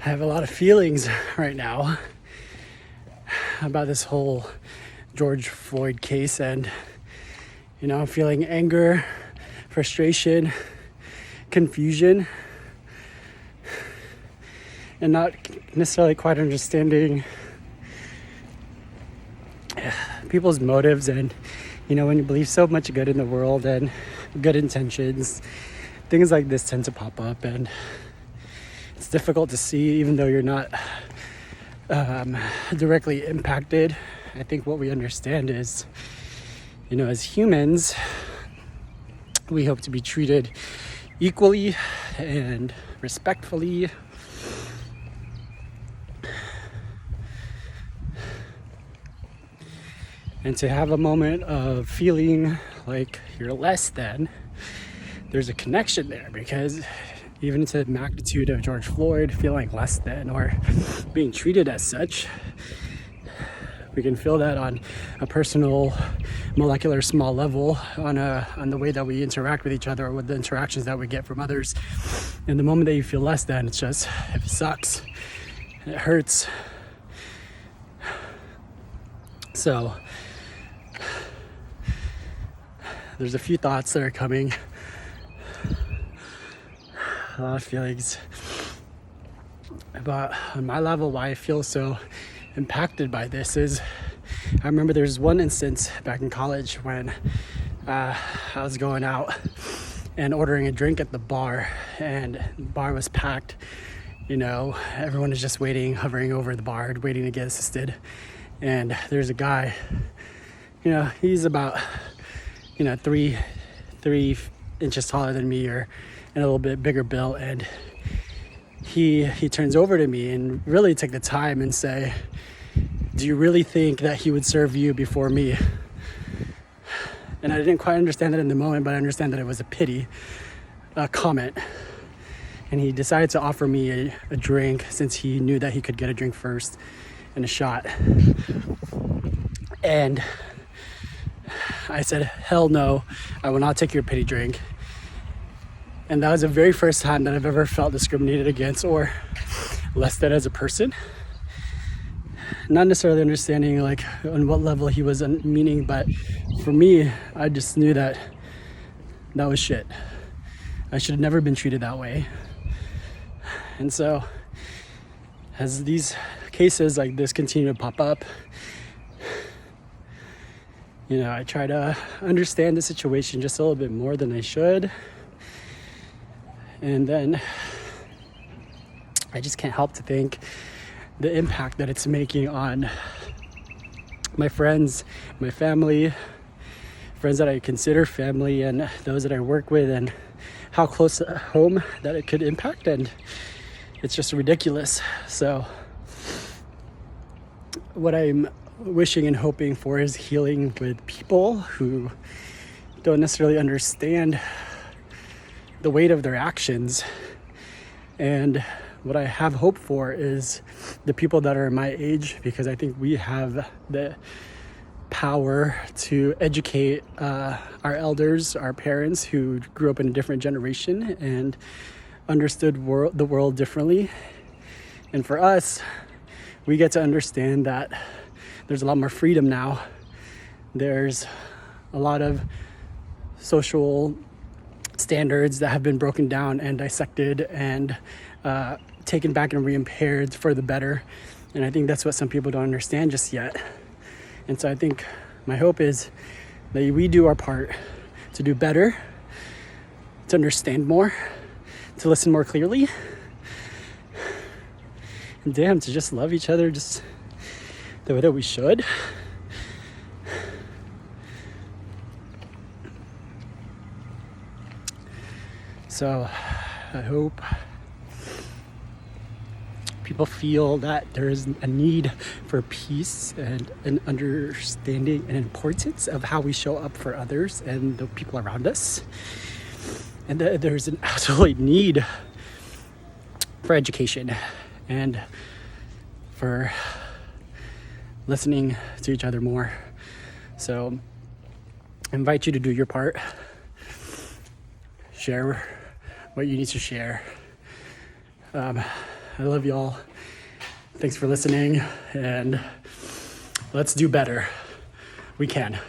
I have a lot of feelings right now about this whole George Floyd case, and I'm feeling anger, frustration, confusion, and not necessarily quite understanding people's motives. And when you believe so much good in the world and good intentions, things like this tend to pop up, and it's difficult to see even though you're not directly impacted. I think what we understand is, as humans, we hope to be treated equally and respectfully. And to have a moment of feeling like you're less than, there's a connection there, because even to the magnitude of George Floyd feeling less than or being treated as such, we can feel that on a personal, molecular, small level, on the way that we interact with each other, or with the interactions that we get from others. And the moment that you feel less than, it sucks. It hurts. So there's a few thoughts that are coming, a lot of feelings about, on my level, why I feel so impacted by this is, I remember there's one instance back in college when I was going out and ordering a drink at the bar, and the bar was packed. Everyone is just waiting, hovering over the bar, waiting to get assisted. And there's a guy, he's about, 3 inches taller than me, and a little bit bigger built. And he turns over to me and really take the time and say, "Do you really think that he would serve you before me?" And I didn't quite understand that in the moment, but I understand that it was a pity comment. And he decided to offer me a drink, since he knew that he could get a drink first and a shot. And I said, "Hell no, I will not take your pity drink." And that was the very first time that I've ever felt discriminated against or less than as a person. Not necessarily understanding like on what level he was meaning, but for me, I just knew that was shit. I should have never been treated that way. And so as these cases like this continue to pop up, I try to understand the situation just a little bit more than I should. And then I just can't help to think the impact that it's making on my friends, my family, friends that I consider family, and those that I work with, and how close at home that it could impact. And it's just ridiculous. So what I'm wishing and hoping for is healing with people who don't necessarily understand the weight of their actions. And what I have hope for is the people that are my age, because I think we have the power to educate our elders, our parents who grew up in a different generation and understood the world differently. And for us, we get to understand that there's a lot more freedom now. There's a lot of social standards that have been broken down and dissected and taken back and re-impaired for the better. And I think that's what some people don't understand just yet. And so I think my hope is that we do our part to do better, to understand more, to listen more clearly, and to just love each other just the way that we should. So I hope people feel that there is a need for peace and an understanding and importance of how we show up for others and the people around us. And that there's an absolute need for education and for listening to each other more. So I invite you to do your part. Share what you need to share. I I love y'all. Thanks for listening, and let's do better. We can.